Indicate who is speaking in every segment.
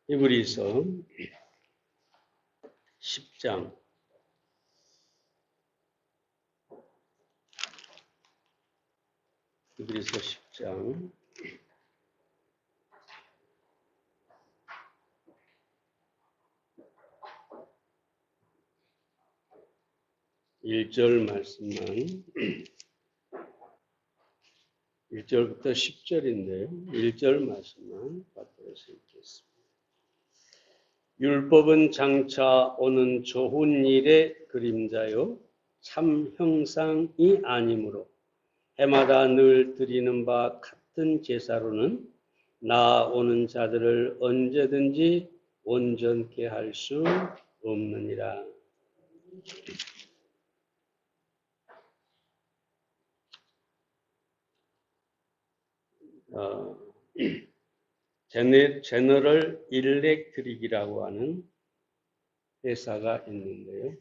Speaker 1: 히브리서 10장 히브리서 10장 1절 말씀만 1절부터 10절인데요. 1절 말씀만 받들어서 읽겠습니다. 율법은 장차 오는 좋은 일의 그림자요 참 형상이 아니므로 해마다 늘 드리는 바 같은 제사로는 나아오는 자들을 언제든지 온전케 할 수 없느니라. 제너럴 일렉트릭이라고 하는 회사가 있는데요.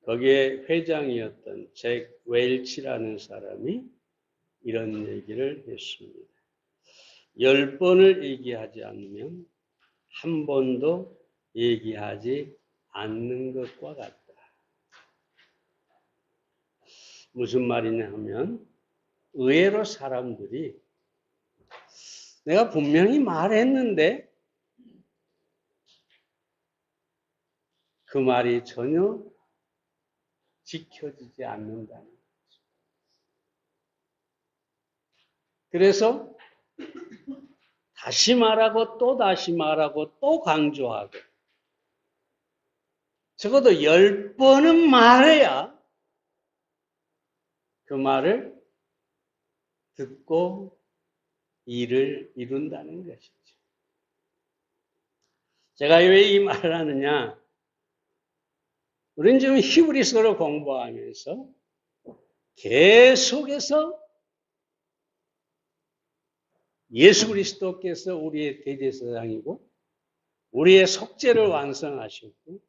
Speaker 1: 거기에 회장이었던 잭 웰치라는 사람이 이런 얘기를 했습니다. 10번을 얘기하지 않으면 한 번도 얘기하지 않는 것과 같다. 무슨 말이냐 하면 의외로 사람들이 내가 분명히 말했는데 그 말이 전혀 지켜지지 않는다는 거죠. 그래서 다시 말하고 또 다시 말하고 또 강조하고 적어도 10번은 말해야 그 말을 듣고 일을 이룬다는 것이죠. 제가 왜 이 말을 하느냐? 우리는 지금 히브리서를 공부하면서 계속해서 예수 그리스도께서 우리의 대제사장이고 우리의 속죄를 완성하셨고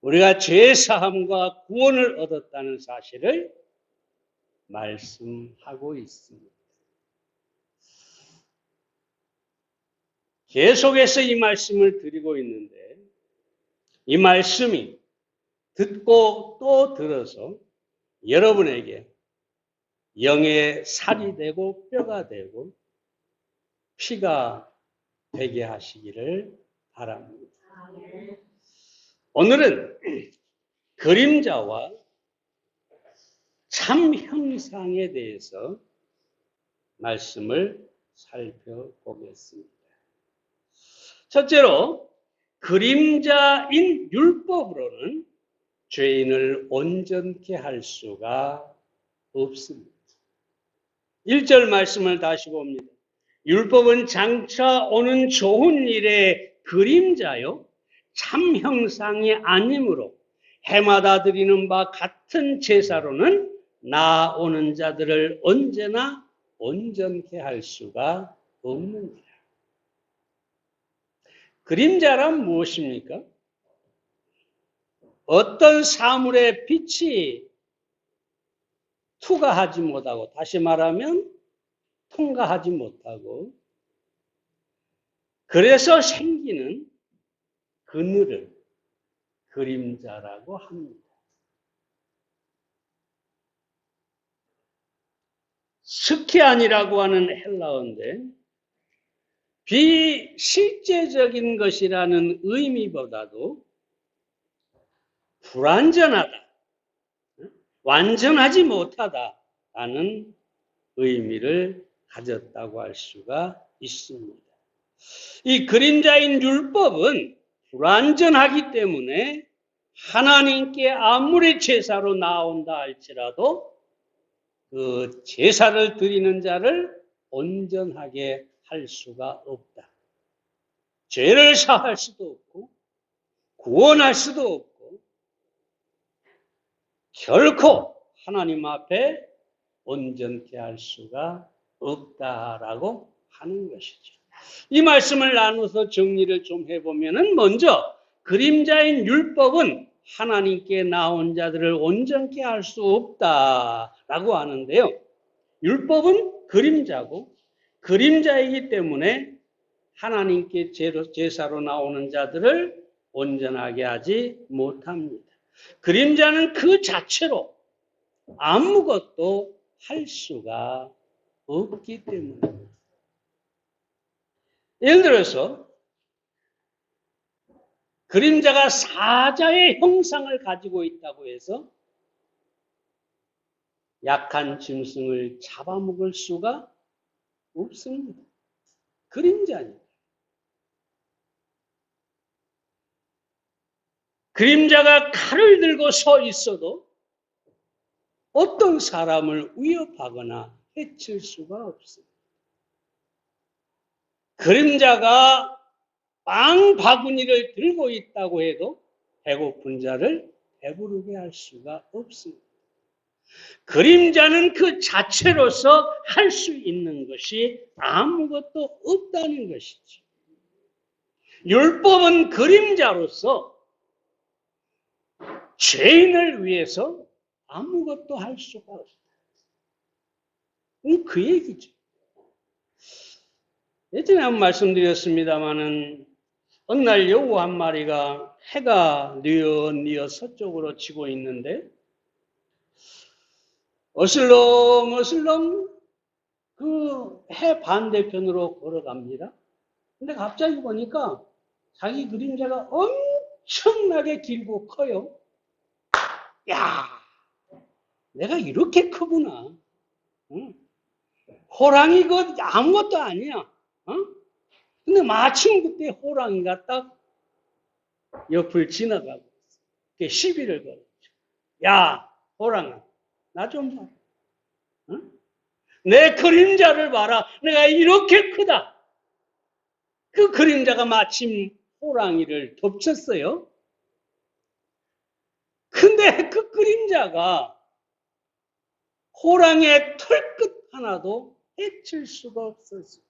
Speaker 1: 우리가 죄 사함과 구원을 얻었다는 사실을 말씀하고 있습니다. 계속해서 이 말씀을 드리고 있는데 이 말씀이 듣고 또 들어서 여러분에게 영의 살이 되고 뼈가 되고 피가 되게 하시기를 바랍니다. 오늘은 그림자와 참 형상에 대해서 말씀을 살펴보겠습니다. 첫째로 그림자인 율법으로는 죄인을 온전케 할 수가 없습니다. 1절 말씀을 다시 봅니다. 율법은 장차 오는 좋은 일의 그림자요 참 형상이 아니므로 해마다 드리는 바 같은 제사로는 나아오는 자들을 언제나 온전케 할 수가 없느니라. 그림자란 무엇입니까? 어떤 사물의 빛이 투과하지 못하고, 다시 말하면 통과하지 못하고, 그래서 생기는 그늘을 그림자라고 합니다. 스키안이라고 하는 헬라어인데 비실제적인 것이라는 의미보다도 불완전하다, 완전하지 못하다라는 의미를 가졌다고 할 수가 있습니다. 이 그림자인 율법은 불완전하기 때문에 하나님께 아무리 제사로 나온다 할지라도 그 제사를 드리는 자를 온전하게 할 수가 없다. 죄를 사할 수도 없고 구원할 수도 없고 결코 하나님 앞에 온전케 할 수가 없다라고 하는 것이죠. 이 말씀을 나눠서 정리를 좀 해보면은 먼저 그림자인 율법은 하나님께 나온 자들을 온전케 할 수 없다라고 하는데요. 율법은 그림자고 그림자이기 때문에 하나님께 제사로 나오는 자들을 온전하게 하지 못합니다. 그림자는 그 자체로 아무것도 할 수가 없기 때문입니다. 예를 들어서 그림자가 사자의 형상을 가지고 있다고 해서 약한 짐승을 잡아먹을 수가 없습니다. 그림자입니다. 그림자가 칼을 들고 서 있어도 어떤 사람을 위협하거나 해칠 수가 없습니다. 그림자가 빵 바구니를 들고 있다고 해도 배고픈 자를 배부르게 할 수가 없습니다. 그림자는 그 자체로서 할 수 있는 것이 아무것도 없다는 것이죠. 율법은 그림자로서 죄인을 위해서 아무것도 할 수가 없다. 그 얘기죠. 예전에 한번 말씀드렸습니다마는 어느 날 여우 한 마리가 해가 뉘어 서쪽으로 지고 있는데 어슬렁어슬렁 그 해 반대편으로 걸어갑니다. 근데 갑자기 보니까 자기 그림자가 엄청나게 길고 커요. 야, 내가 이렇게 크구나. 응? 호랑이 그 아무것도 아니야. 어? 근데 마침 그때 호랑이가 딱 옆을 지나가고 시비를 걸었죠. 야, 호랑아, 나 좀 봐. 응? 내 그림자를 봐라. 내가 이렇게 크다. 그 그림자가 마침 호랑이를 덮쳤어요. 근데 그 그림자가 호랑이의 털끝 하나도 해칠 수가 없었어요.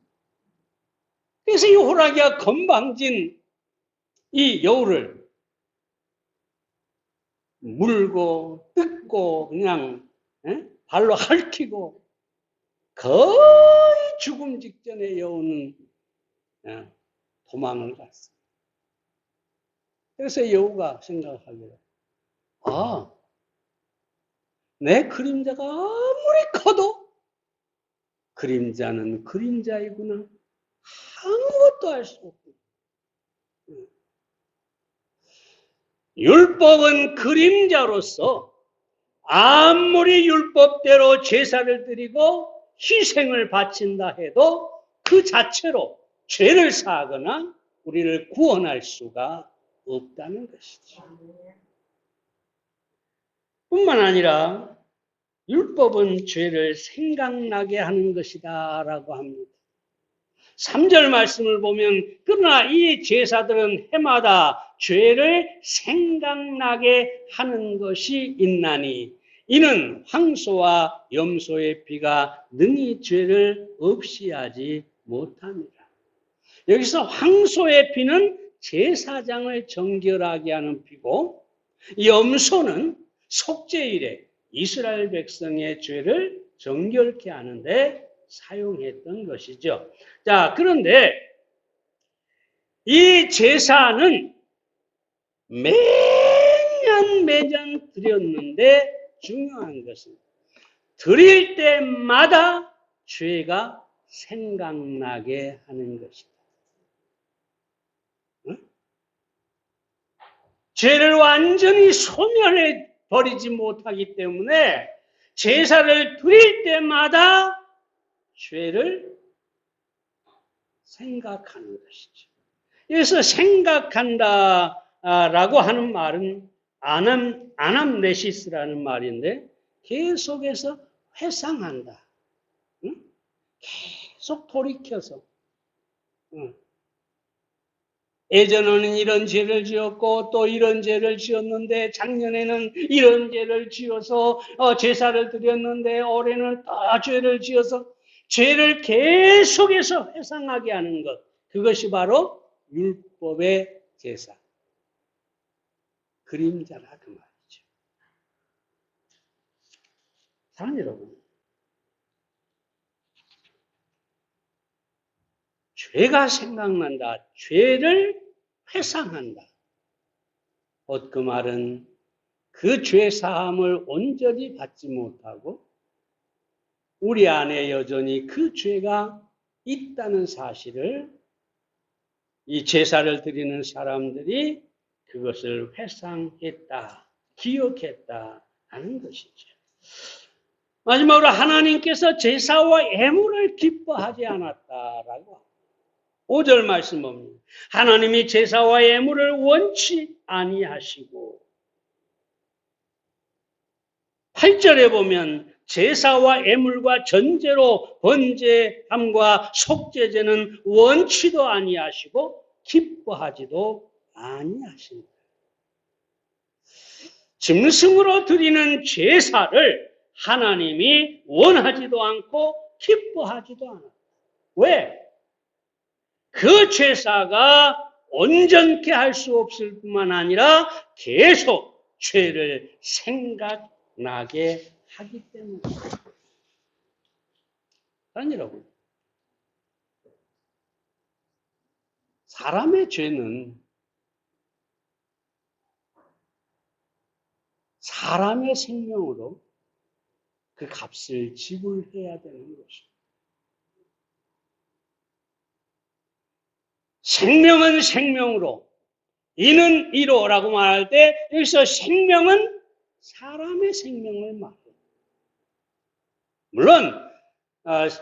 Speaker 1: 그래서 이 호랑이가 건방진 이 여우를 물고 뜯고 그냥 발로 핥히고 거의 죽음 직전에 여우는 도망을 갔어요. 그래서 여우가 생각하기를 내 그림자가 아무리 커도 그림자는 그림자이구나. 아무것도 할 수 없구나. 율법은 그림자로서 아무리 율법대로 제사를 드리고 희생을 바친다 해도 그 자체로 죄를 사하거나 우리를 구원할 수가 없다는 것이죠. 뿐만 아니라 율법은 죄를 생각나게 하는 것이다 라고 합니다. 3절 말씀을 보면 그러나 이 제사들은 해마다 죄를 생각나게 하는 것이 있나니 이는 황소와 염소의 피가 능히 죄를 없이 하지 못합니다. 여기서 황소의 피는 제사장을 정결하게 하는 피고 염소는 속죄일에 이스라엘 백성의 죄를 정결케 하는데 사용했던 것이죠. 자, 그런데 이 제사는 매년 드렸는데 중요한 것은 드릴 때마다 죄가 생각나게 하는 것이다. 응? 죄를 완전히 소멸해 버리지 못하기 때문에 제사를 드릴 때마다 죄를 생각하는 것이죠. 그래서 생각한다라고 하는 말은 아남네시스라는 말인데 계속해서 회상한다. 응? 계속 돌이켜서 예전에는 이런 죄를 지었고 또 이런 죄를 지었는데 작년에는 이런 죄를 지어서 제사를 드렸는데 올해는 또 죄를 지어서 죄를 계속해서 회상하게 하는 것. 그것이 바로 율법의 제사. 그림자라 그 말이죠. 사랑하는 여러분. 죄가 생각난다. 죄를 회상한다. 곧 그 말은 그 죄 사함을 온전히 받지 못하고 우리 안에 여전히 그 죄가 있다는 사실을 이 제사를 드리는 사람들이 그것을 회상했다, 기억했다 하는 것이죠. 마지막으로 하나님께서 제사와 예물을 기뻐하지 않았다라고 5절 말씀 봅니다. 하나님이 제사와 예물을 원치 아니하시고 8절에 보면 제사와 예물과 전제로 번제함과 속죄제는 원치도 아니하시고 기뻐하지도 아니하신다. 짐승으로 드리는 제사를 하나님이 원하지도 않고 기뻐하지도 않았다. 왜? 그 제사가 온전케 할 수 없을 뿐만 아니라 계속 죄를 생각나게 하기 때문에. 아니라고. 사람의 죄는 사람의 생명으로 그 값을 지불해야 되는 것입니다. 생명은 생명으로, 이는 이로라고 말할 때 여기서 생명은 사람의 생명을 말해요. 물론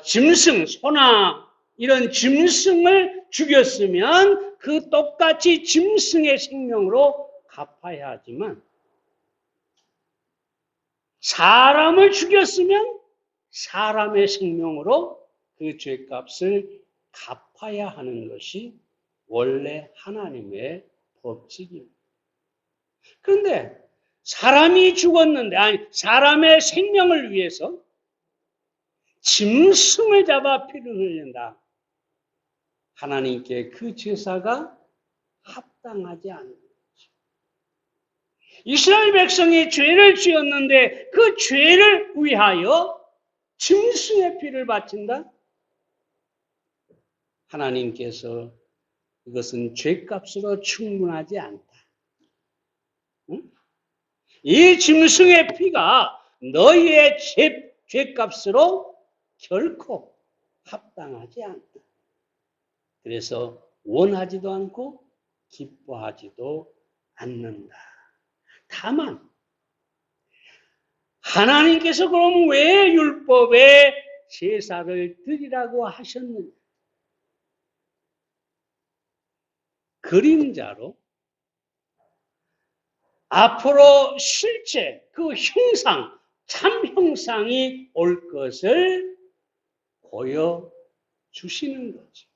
Speaker 1: 짐승, 소나 이런 짐승을 죽였으면 그 똑같이 짐승의 생명으로 갚아야 하지만 사람을 죽였으면 사람의 생명으로 그 죄값을 갚아야 하는 것이 원래 하나님의 법칙입니다. 그런데 사람이 죽었는데, 아니, 사람의 생명을 위해서 짐승을 잡아 피를 흘린다. 하나님께 그 제사가 합당하지 않는 거죠. 이스라엘 백성이 죄를 지었는데 그 죄를 위하여 짐승의 피를 바친다? 하나님께서 이것은 죄값으로 충분하지 않다. 응? 이 짐승의 피가 너희의 죄값으로 결코 합당하지 않다. 그래서 원하지도 않고 기뻐하지도 않는다. 다만 하나님께서 그럼 왜 율법에 제사를 드리라고 하셨느냐? 그림자로 앞으로 실제 그 형상, 참 형상이 올 것을 보여주시는 거죠.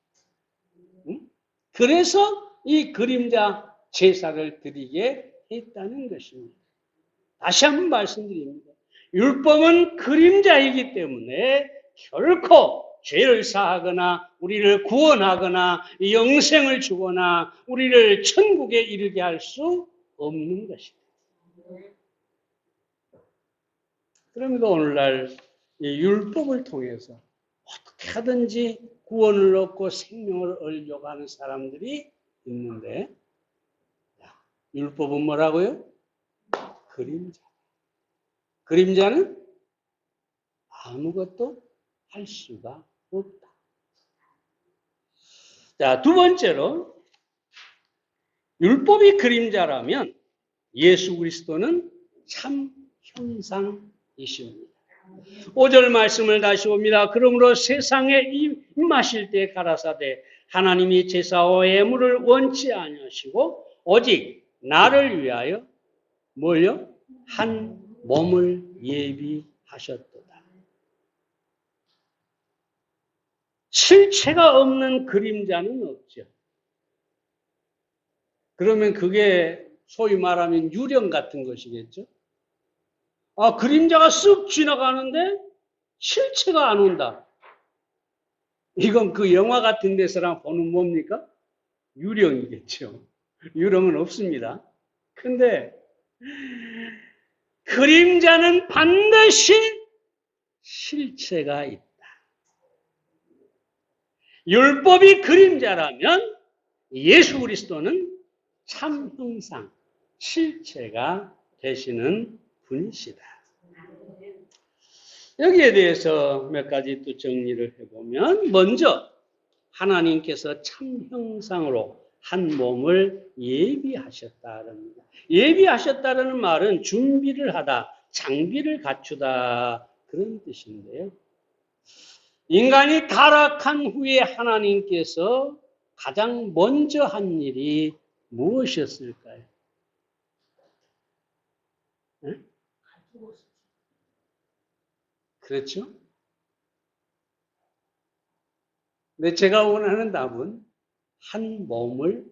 Speaker 1: 그래서 이 그림자 제사를 드리게 했다는 것입니다. 다시 한번 말씀드립니다. 율법은 그림자이기 때문에 결코 죄를 사하거나 우리를 구원하거나 영생을 주거나 우리를 천국에 이르게 할 수 없는 것입니다. 그러므로 오늘날 이 율법을 통해서 어떻게 하든지 구원을 얻고 생명을 얻으려고 하는 사람들이 있는데, 율법은 뭐라고요? 그림자. 그림자는 아무것도 할 수가 없다. 자, 두 번째로 율법이 그림자라면 예수 그리스도는 참 형상이십니다. 5절 말씀을 다시 봅니다. 그러므로 세상에 임하실 때 가라사대 하나님이 제사와 예물을 원치 아니하시고 오직 나를 위하여 뭘요? 한 몸을 예비하셨도다. 실체가 없는 그림자는 없죠. 그러면 그게 소위 말하면 유령 같은 것이겠죠. 그림자가 쓱 지나가는데 실체가 안 온다. 이건 그 영화 같은 데서랑 보는 뭡니까? 유령이겠죠. 유령은 없습니다. 근데 그림자는 반드시 실체가 있다. 율법이 그림자라면 예수 그리스도는 참 형상, 실체가 되시는 분이시다. 여기에 대해서 몇 가지 또 정리를 해보면, 먼저 하나님께서 참 형상으로 한 몸을 예비하셨다는, 예비하셨다는 말은 준비를 하다, 장비를 갖추다, 그런 뜻인데요. 인간이 타락한 후에 하나님께서 가장 먼저 한 일이 무엇이었을까요? 네? 그렇죠? 근데 제가 원하는 답은 한 몸을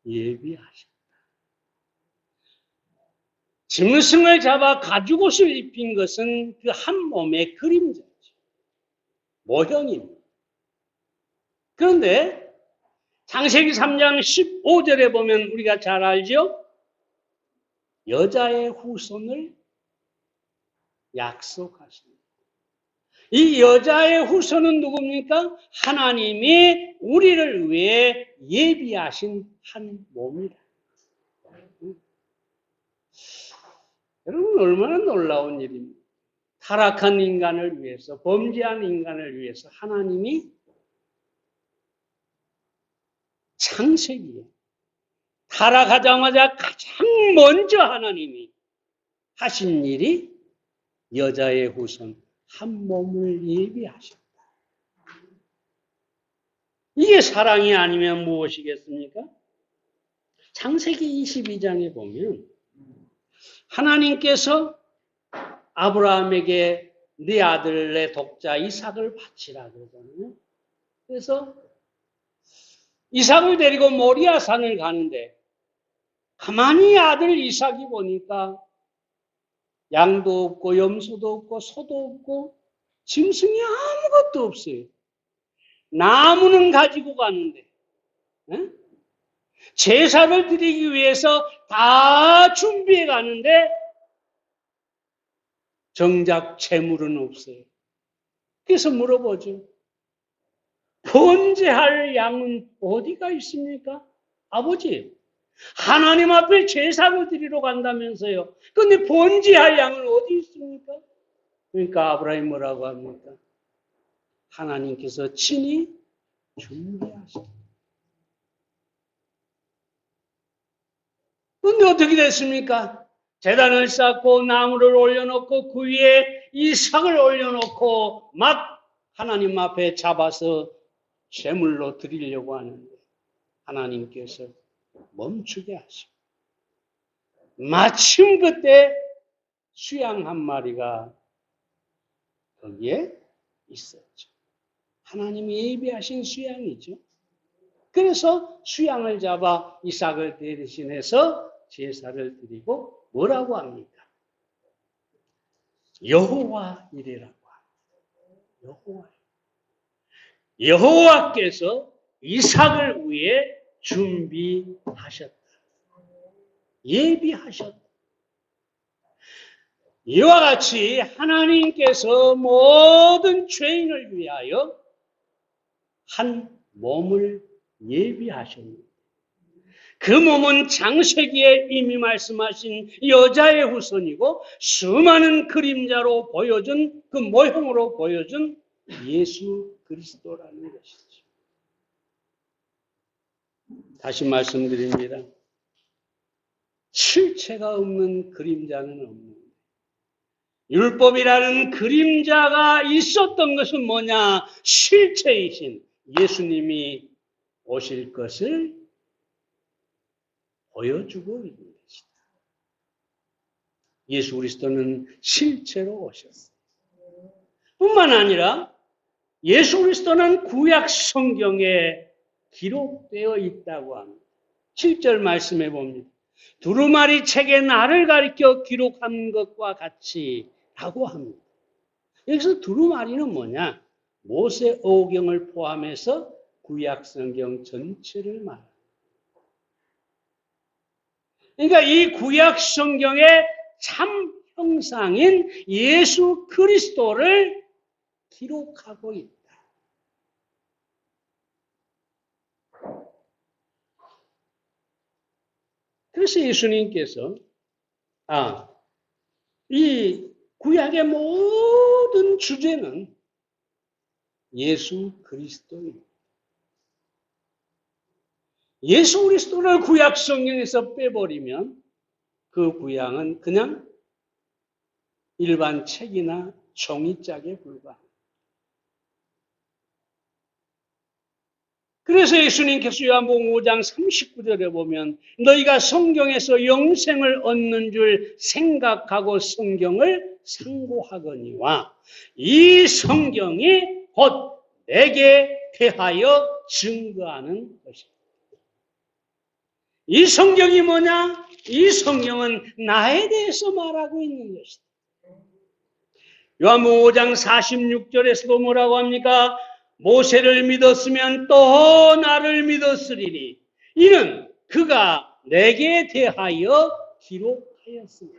Speaker 1: 예비하셨다. 짐승을 잡아 가죽옷을 입힌 것은 그 한 몸의 그림자죠. 모형입니다. 그런데 창세기 3장 15절에 보면 우리가 잘 알죠? 여자의 후손을 약속하십니다. 이 여자의 후손은 누굽니까? 하나님이 우리를 위해 예비하신 한 몸이다. 여러분, 얼마나 놀라운 일입니까? 타락한 인간을 위해서, 범죄한 인간을 위해서 하나님이 창세기에 타락하자마자 가장 먼저 하나님이 하신 일이 여자의 후손 한 몸을 예비하셨다. 이게 사랑이 아니면 무엇이겠습니까? 창세기 22장에 보면 하나님께서 아브라함에게 네 아들의 독자 이삭을 바치라 그러잖아요. 그래서 이삭을 데리고 모리아 산을 가는데 가만히 아들 이삭이 보니까 양도 없고 염소도 없고 소도 없고 짐승이 아무것도 없어요. 나무는 가지고 가는데 제사를 드리기 위해서 다 준비해 가는데 정작 재물은 없어요. 그래서 물어보죠. 번제할 양은 어디가 있습니까? 아버지, 하나님 앞에 제사를 드리러 간다면서요. 그런데 번제할 양은 어디 있습니까? 그러니까 아브라함이 뭐라고 합니까? 하나님께서 친히 준비하셨다. 그런데 어떻게 됐습니까? 제단을 쌓고 나무를 올려놓고 그 위에 이삭을 올려놓고 막 하나님 앞에 잡아서 제물로 드리려고 하는데 하나님께서 멈추게 하시고 마침 그때 수양 한 마리가 거기에 있었죠. 하나님이 예비하신 수양이죠. 그래서 수양을 잡아 이삭을 대신해서 제사를 드리고 뭐라고 합니까? 여호와 이래라고 합니다. 여호와께서 이삭을 위해 준비하셨다. 예비하셨다. 이와 같이 하나님께서 모든 죄인을 위하여 한 몸을 예비하셨습니다. 그 몸은 창세기에 이미 말씀하신 여자의 후손이고 수많은 그림자로 보여준 그 모형으로 보여준 예수 그리스도라는 것이죠. 다시 말씀드립니다. 실체가 없는 그림자는 없는. 율법이라는 그림자가 있었던 것은 뭐냐? 실체이신 예수님이 오실 것을 보여주고 있는 것이다. 예수 그리스도는 실체로 오셨어요. 뿐만 아니라 예수 그리스도는 구약 성경에 기록되어 있다고 합니다. 7절 말씀해 봅니다. 두루마리 책에 나를 가리켜 기록한 것과 같이 라고 합니다. 여기서 두루마리는 뭐냐? 모세 오경을 포함해서 구약 성경 전체를 말합니다. 그러니까 이 구약 성경의 참 형상인 예수 그리스도를 기록하고 있다. 그래서 예수님께서 이 구약의 모든 주제는 예수 그리스도입니다. 예수 그리스도를 구약 성경에서 빼버리면 그 구약은 그냥 일반 책이나 종이짝에 불과합니다. 그래서 예수님께서 요한복음 5장 39절에 보면 너희가 성경에서 영생을 얻는 줄 생각하고 성경을 상고하거니와 이 성경이 곧 내게 대하여 증거하는 것입니다. 이 성경이 뭐냐? 이 성경은 나에 대해서 말하고 있는 것이다. 요한복음 5장 46절에서도 뭐라고 합니까? 모세를 믿었으면 또 나를 믿었으리니 이는 그가 내게 대하여 기록하였습니다.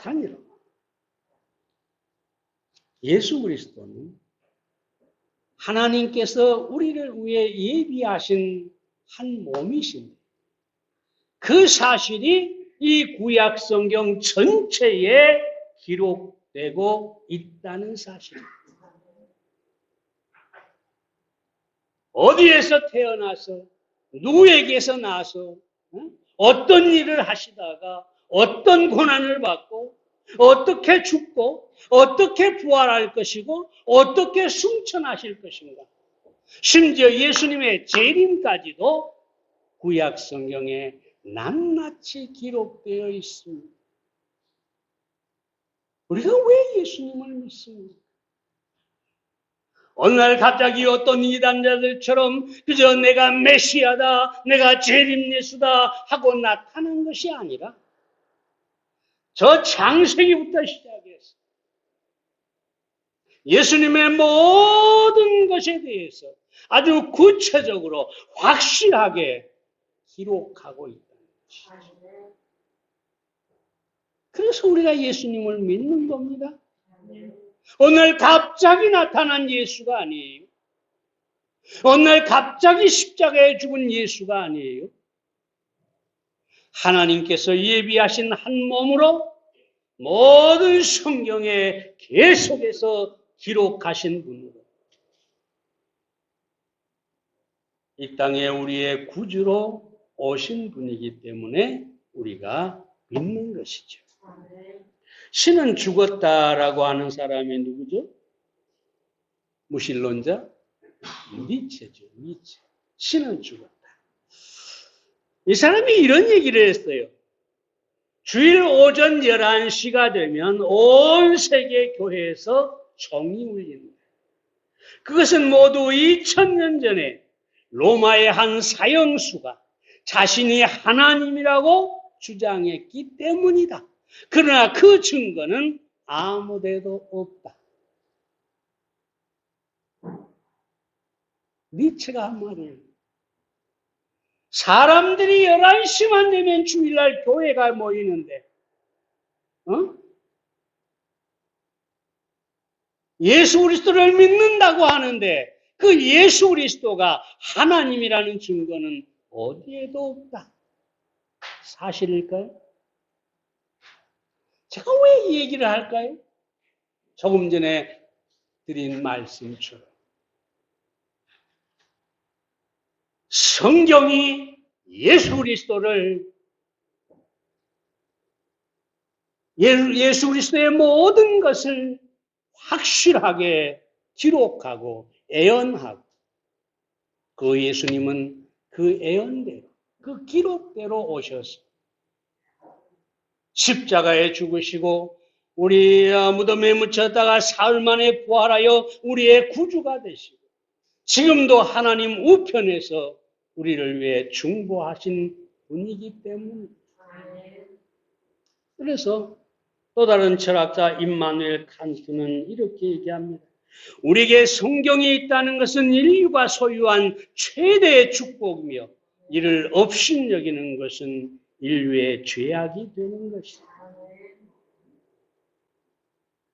Speaker 1: 참 여러분, 예수 그리스도는 하나님께서 우리를 위해 예비하신 한 몸이십니다. 그 사실이 이 구약 성경 전체에 기록되고 있다는 사실입니다. 어디에서 태어나서 누구에게서 나서 어떤 일을 하시다가 어떤 고난을 받고 어떻게 죽고 어떻게 부활할 것이고 어떻게 승천하실 것인가. 심지어 예수님의 재림까지도 구약 성경에 낱낱이 기록되어 있습니다. 우리가 왜 예수님을 믿습니까? 어느 날 갑자기 어떤 이단자들처럼 그저 내가 메시아다, 내가 재림 예수다 하고 나타난 것이 아니라 저 창세기부터 시작해서 예수님의 모든 것에 대해서 아주 구체적으로 확실하게 기록하고 있다는 것이죠. 그래서 우리가 예수님을 믿는 겁니다. 오늘 갑자기 나타난 예수가 아니에요. 오늘 갑자기 십자가에 죽은 예수가 아니에요. 하나님께서 예비하신 한 몸으로 모든 성경에 계속해서 기록하신 분으로 이 땅에 우리의 구주로 오신 분이기 때문에 우리가 믿는 것이죠. 신은 죽었다라고 하는 사람이 누구죠? 무신론자? 니체죠. 니체. 신은 죽었다. 이 사람이 이런 얘기를 했어요. 주일 오전 11시가 되면 온 세계 교회에서 종이 울린다. 그것은 모두 2000년 전에 로마의 한 사형수가 자신이 하나님이라고 주장했기 때문이다. 그러나 그 증거는 아무데도 없다. 니체가 한 말이에요. 사람들이 11시만 되면 주일날 교회가 모이는데 예수 그리스도를 믿는다고 하는데 그 예수 그리스도가 하나님이라는 증거는 어디에도 없다. 사실일까요? 제가 왜 이 얘기를 할까요? 조금 전에 드린 말씀처럼 성경이 예수 그리스도를 예수 그리스도의 모든 것을 확실하게 기록하고 애언하고 그 예수님은 그 애언대로 그 기록대로 오셔서 십자가에 죽으시고 우리 무덤에 묻혔다가 사흘 만에 부활하여 우리의 구주가 되시고 지금도 하나님 우편에서 우리를 위해 중보하신 분이기 때문입니다. 그래서 또 다른 철학자 임마누엘 칸트는 이렇게 얘기합니다. 우리에게 성경이 있다는 것은 인류가 소유한 최대의 축복이며 이를 업신여기는 것은 인류의 죄악이 되는 것이다.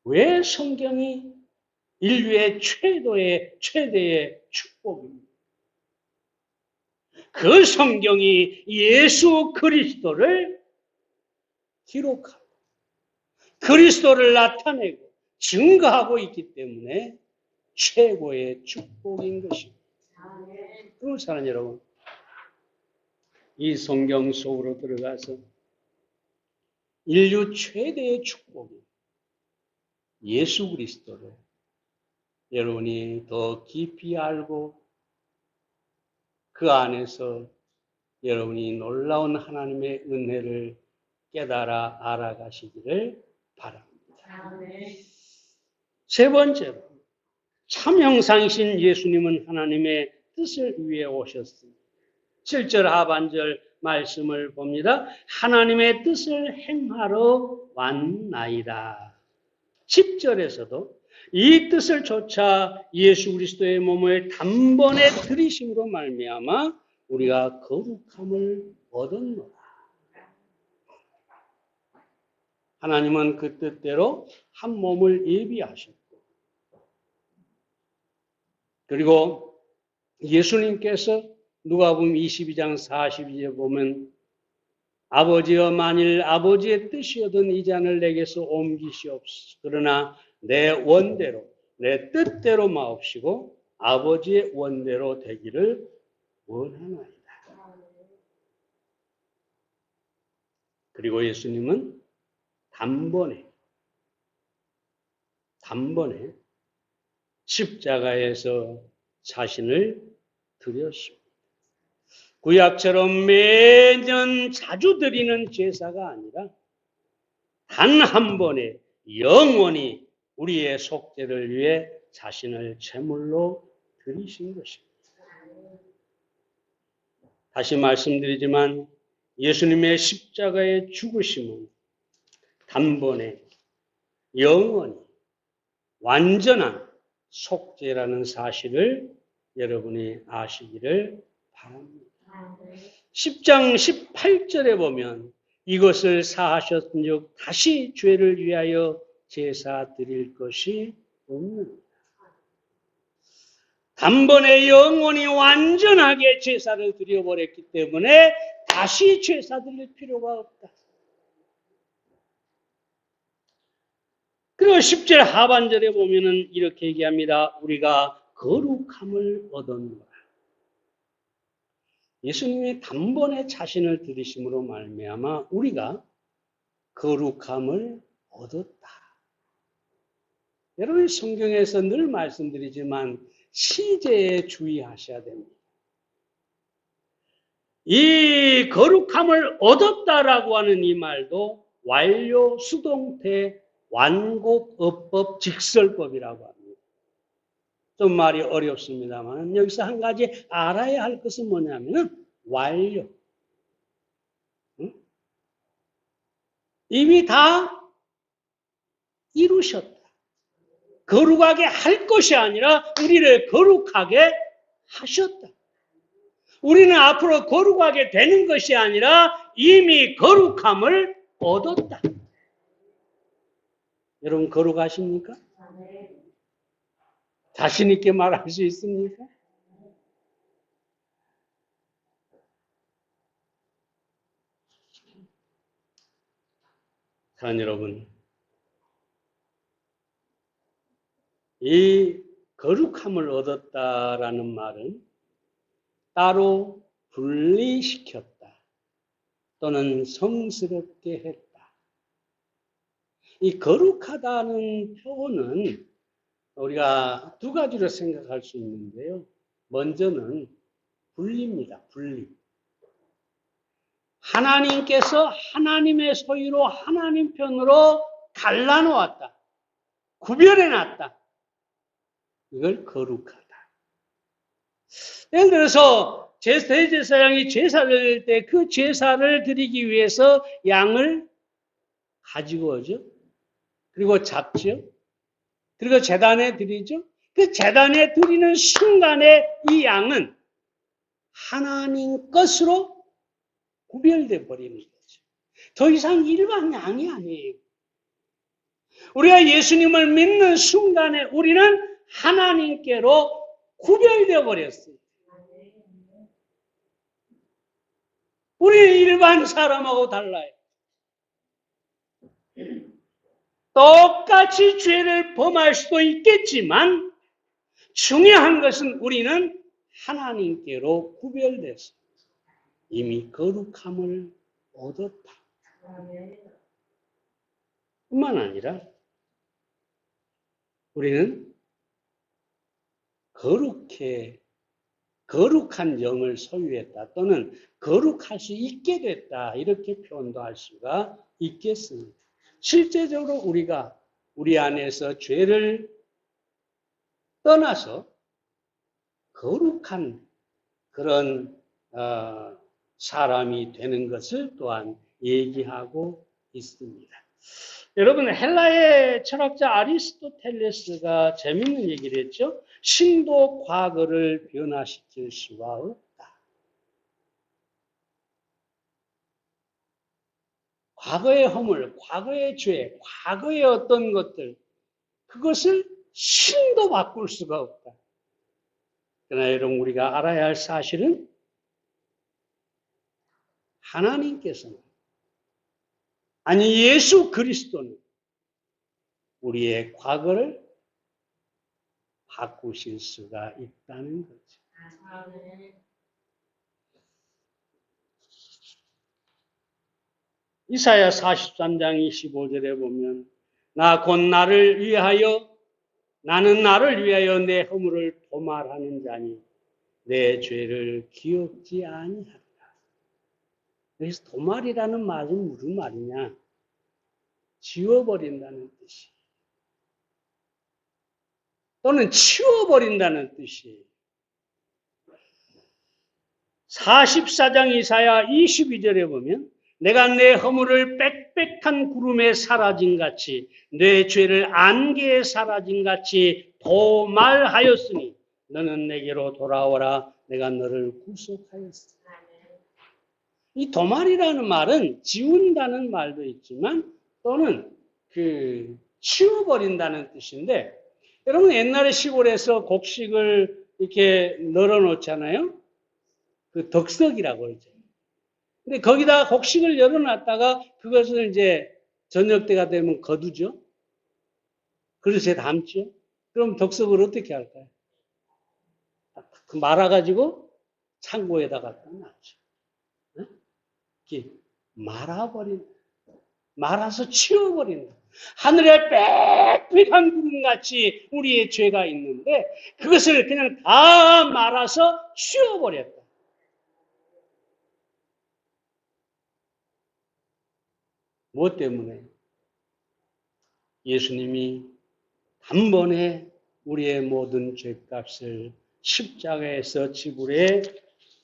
Speaker 1: 왜 성경이 인류의 최대의 축복입니다. 그 성경이 예수 그리스도를 기록하고 그리스도를 나타내고 증거하고 있기 때문에 최고의 축복인 것입니다. 그리고 사랑하는 여러분, 이 성경 속으로 들어가서 인류 최대의 축복인 예수 그리스도를 여러분이 더 깊이 알고 그 안에서 여러분이 놀라운 하나님의 은혜를 깨달아 알아가시기를 바랍니다. 세 번째로, 참 형상이신 예수님은 하나님의 뜻을 위해 오셨습니다. 7절 하반절 말씀을 봅니다. 하나님의 뜻을 행하러 왔나이다. 10절에서도 이 뜻을 좇아 예수 그리스도의 몸을 단번에 들이심으로 말미암아 우리가 거룩함을 얻었노라. 하나님은 그 뜻대로 한 몸을 예비하셨고, 그리고 예수님께서 누가복음 22장 42절에 보면 아버지여, 만일 아버지의 뜻이거든 이 잔을 내게서 옮기시옵소서. 그러나 내 원대로, 내 뜻대로 마옵시고 아버지의 원대로 되기를 원하나이다. 그리고 예수님은 단번에 십자가에서 자신을 드렸습니다. 구약처럼 매년 자주 드리는 제사가 아니라 단 한 번에 영원히 우리의 속죄를 위해 자신을 제물로 드리신 것입니다. 다시 말씀드리지만 예수님의 십자가의 죽으심은 단번에 영원히 완전한 속죄라는 사실을 여러분이 아시기를 바랍니다. 10장 18절에 보면 이것을 사하셨은즉 다시 죄를 위하여 제사 드릴 것이 없느니라. 단번에 영원히 완전하게 제사를 드려버렸기 때문에 다시 제사 드릴 필요가 없다. 그리고 10절 하반절에 보면은 이렇게 얘기합니다. 우리가 거룩함을 얻었노라. 예수님이 단번에 자신을 들이심으로 말미암아 우리가 거룩함을 얻었다. 여러분, 성경에서 늘 말씀드리지만 시제에 주의하셔야 됩니다. 이 거룩함을 얻었다라고 하는 이 말도 완료, 수동태, 완곡, 어법, 직설법이라고 합니다. 좀 말이 어렵습니다만 여기서 한 가지 알아야 할 것은 뭐냐면 완료. 이미 다 이루셨다. 거룩하게 할 것이 아니라 우리를 거룩하게 하셨다. 우리는 앞으로 거룩하게 되는 것이 아니라 이미 거룩함을 얻었다. 여러분 거룩하십니까? 자신 있게 말할 수 있습니까? 사랑하는 여러분, 이 거룩함을 얻었다라는 말은 따로 분리시켰다 또는 성스럽게 했다. 이 거룩하다는 표현은 우리가 두 가지로 생각할 수 있는데요. 먼저는 분리입니다. 분리. 하나님께서 하나님의 소유로 하나님 편으로 갈라놓았다. 구별해놨다. 이걸 거룩하다. 예를 들어서 대제사장이 제사를 드릴 때 그 제사를 드리기 위해서 양을 가지고 오죠. 그리고 잡죠. 그리고 제단에 드리죠. 그 제단에 드리는 순간에 이 양은 하나님 것으로 구별돼 버리는 거죠. 더 이상 일반 양이 아니에요. 우리가 예수님을 믿는 순간에 우리는 하나님께로 구별되어 버렸어요. 우리 일반 사람하고 달라요. 똑같이 죄를 범할 수도 있겠지만 중요한 것은 우리는 하나님께로 구별돼서 이미 거룩함을 얻었다. 뿐만 아니라 우리는 거룩한 영을 소유했다 또는 거룩할 수 있게 됐다 이렇게 표현도 할 수가 있겠습니다. 실제적으로 우리가 우리 안에서 죄를 떠나서 거룩한 그런 사람이 되는 것을 또한 얘기하고 있습니다. 여러분, 헬라의 철학자 아리스토텔레스가 재밌는 얘기를 했죠. 신도 과거를 변화시킬 수가 없다. 과거의 허물, 과거의 죄, 과거의 어떤 것들, 그것을 신도 바꿀 수가 없다. 그러나 여러분, 우리가 알아야 할 사실은 하나님께서는, 아니 예수 그리스도는 우리의 과거를 바꾸실 수가 있다는 거죠. 이사야 43장 25절에 보면 나는 나를 위하여 내 허물을 도말하는 자니 내 죄를 기억지 아니하리라. 그래서 도말이라는 말은 무슨 말이냐? 지워버린다는 뜻이 또는 치워버린다는 뜻이 44장 이사야 22절에 보면 내가 내 허물을 빽빽한 구름에 사라진 같이 내 죄를 안개에 사라진 같이 도말하였으니 너는 내게로 돌아오라 내가 너를 구속하였으니. 이 도말이라는 말은 지운다는 말도 있지만 또는 치워버린다는 뜻인데 여러분 옛날에 시골에서 곡식을 이렇게 널어놓잖아요. 그 덕석이라고 그러죠. 근데 거기다 곡식을 열어놨다가 그것을 이제 저녁 때가 되면 거두죠. 그릇에 담죠. 그럼 덕석을 어떻게 할까요? 말아가지고 창고에다 갖다 놨죠. 이렇게 말아서 치워버린다. 하늘에 빽빽한 구름같이 우리의 죄가 있는데 그것을 그냥 다 말아서 치워버렸다. 무엇 때문에? 예수님이 단번에 우리의 모든 죄값을 십자가에서 지불해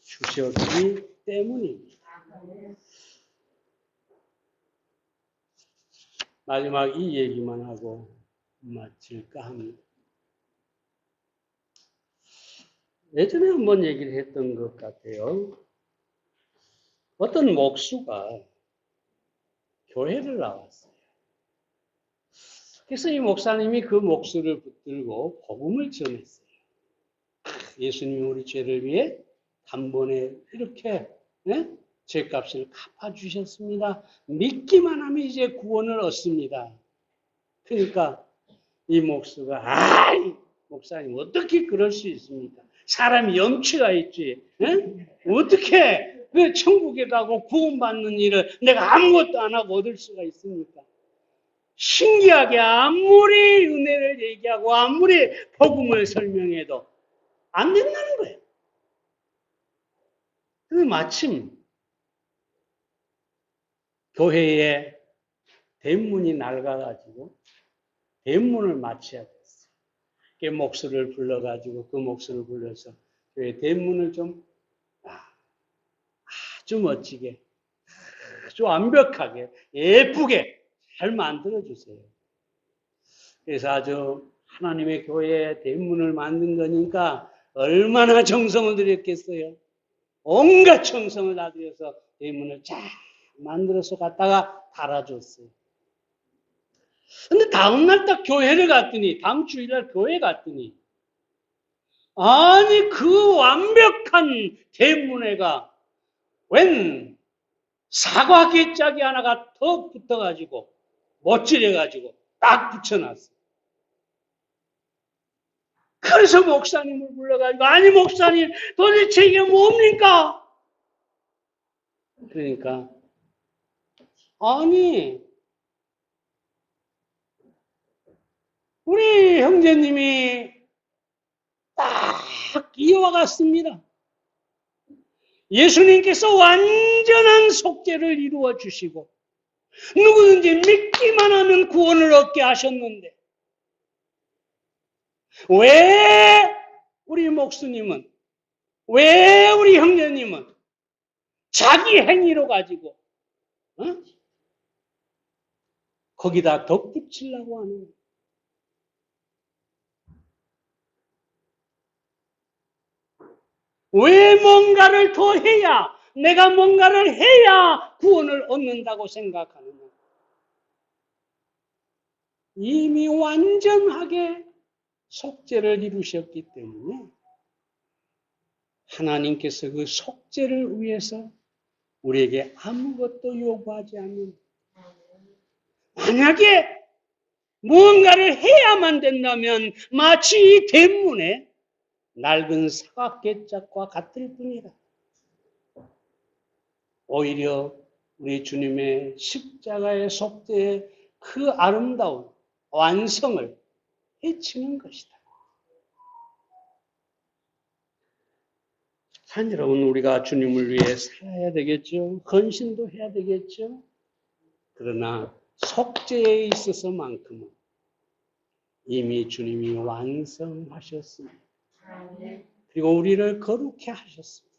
Speaker 1: 주셨기 때문입니다. 마지막 이 얘기만 하고 마칠까 합니다. 예전에 한번 얘기를 했던 것 같아요. 어떤 목수가 교회를 나왔어요. 그래서 이 목사님이 그 목수를 붙들고 복음을 전했어요. 예수님이 우리 죄를 위해 단번에 이렇게 죄값을 갚아주셨습니다. 믿기만 하면 이제 구원을 얻습니다. 그러니까 이 목수가 목사님 어떻게 그럴 수 있습니까? 사람이 염치가 있지. 어떻게 왜 천국에 가고 구원받는 일을 내가 아무것도 안 하고 얻을 수가 있습니까? 신기하게 아무리 은혜를 얘기하고 아무리 복음을 설명해도 안 된다는 거예요. 그래서 마침 교회에 대문이 낡아가지고 대문을 마쳐야 됐어요. 그 목수를 불러가지고 그 목수를 불러서 교회 대문을 좀 아주 멋지게 아주 완벽하게 예쁘게 잘 만들어주세요. 그래서 아주 하나님의 교회에 대문을 만든 거니까 얼마나 정성을 들였겠어요. 온갖 정성을 다 들여서 대문을 쫙 만들어서 갖다가 달아줬어요. 근데 다음날 딱 교회를 갔더니 다음 주일날 교회 갔더니 아니 그 완벽한 대문에가 웬 사과 개짝이 하나가 더 붙어가지고 멋지려가지고 딱 붙여놨어. 그래서 목사님을 불러가지고 아니 목사님 도대체 이게 뭡니까? 그러니까 아니 우리 형제님이 딱 이와 같습니다. 예수님께서 완전한 속죄를 이루어 주시고 누구든지 믿기만 하면 구원을 얻게 하셨는데 왜 우리 목수님은 왜 우리 형제님은 자기 행위로 가지고 거기다 덧붙이려고 하는 거예요. 왜 뭔가를 더 해야 내가 뭔가를 해야 구원을 얻는다고 생각하느냐. 이미 완전하게 속죄를 이루셨기 때문에 하나님께서 그 속죄를 위해서 우리에게 아무것도 요구하지 않는 만약에 무언가를 해야만 된다면 마치 이 대문에 낡은 사각개짝과 같을 뿐이다. 오히려 우리 주님의 십자가의 속죄의 그 아름다운 완성을 해치는 것이다. 산 여러분, 우리가 주님을 위해 살아야 되겠죠. 헌신도 해야 되겠죠. 그러나 속죄에 있어서만큼은 이미 주님이 완성하셨습니다. 그리고 우리를 거룩해 하셨습니다.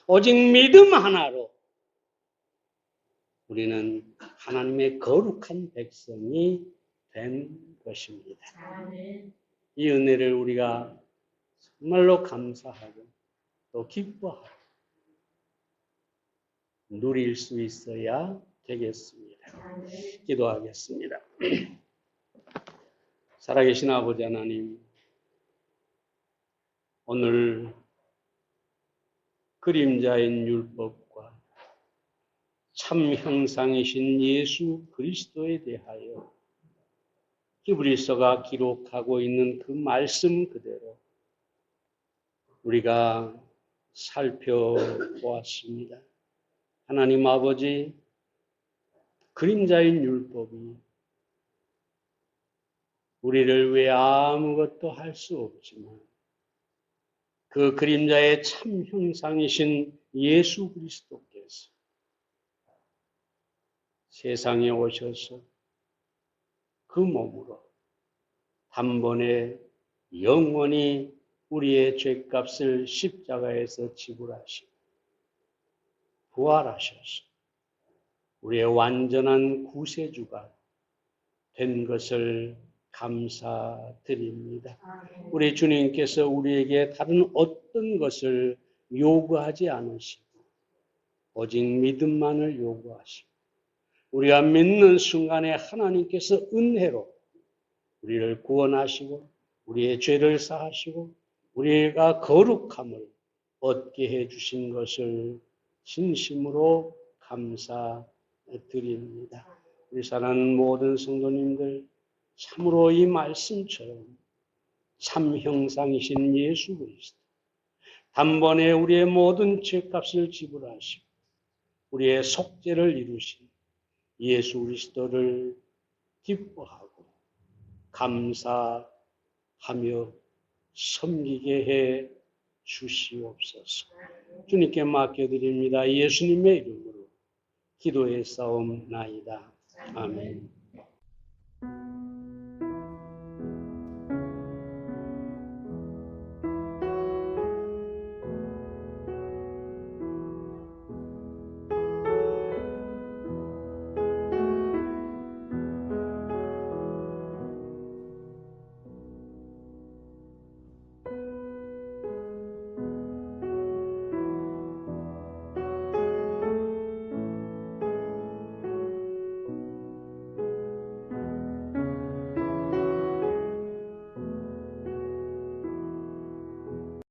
Speaker 1: 오직 믿음 하나로 우리는 하나님의 거룩한 백성이 된 것입니다. 이 은혜를 우리가 정말로 감사하고 또 기뻐하고 누릴 수 있어야 되겠습니다. 기도하겠습니다. 살아계신 아버지 하나님, 오늘 그림자인 율법과 참 형상이신 예수 그리스도에 대하여 히브리서가 기록하고 있는 그 말씀 그대로 우리가 살펴보았습니다. 하나님 아버지, 그림자인 율법이 우리를 위해 아무것도 할 수 없지만 그 그림자의 참 형상이신 예수 그리스도께서 세상에 오셔서 그 몸으로 단번에 영원히 우리의 죄값을 십자가에서 지불하시고 부활하셔서 우리의 완전한 구세주가 된 것을 감사드립니다. 우리 주님께서 우리에게 다른 어떤 것을 요구하지 않으시고 오직 믿음만을 요구하시고 우리가 믿는 순간에 하나님께서 은혜로 우리를 구원하시고 우리의 죄를 사하시고 우리가 거룩함을 얻게 해주신 것을 진심으로 감사드립니다. 우리 사랑하는 모든 성도님들, 참으로 이 말씀처럼 참 형상이신 예수 그리스도, 단번에 우리의 모든 죄값을 지불하시고 우리의 속죄를 이루신 예수 그리스도를 기뻐하고 감사하며 섬기게 해 주시옵소서. 주님께 맡겨드립니다. 예수님의 이름으로 기도의 싸움나이다. 아멘.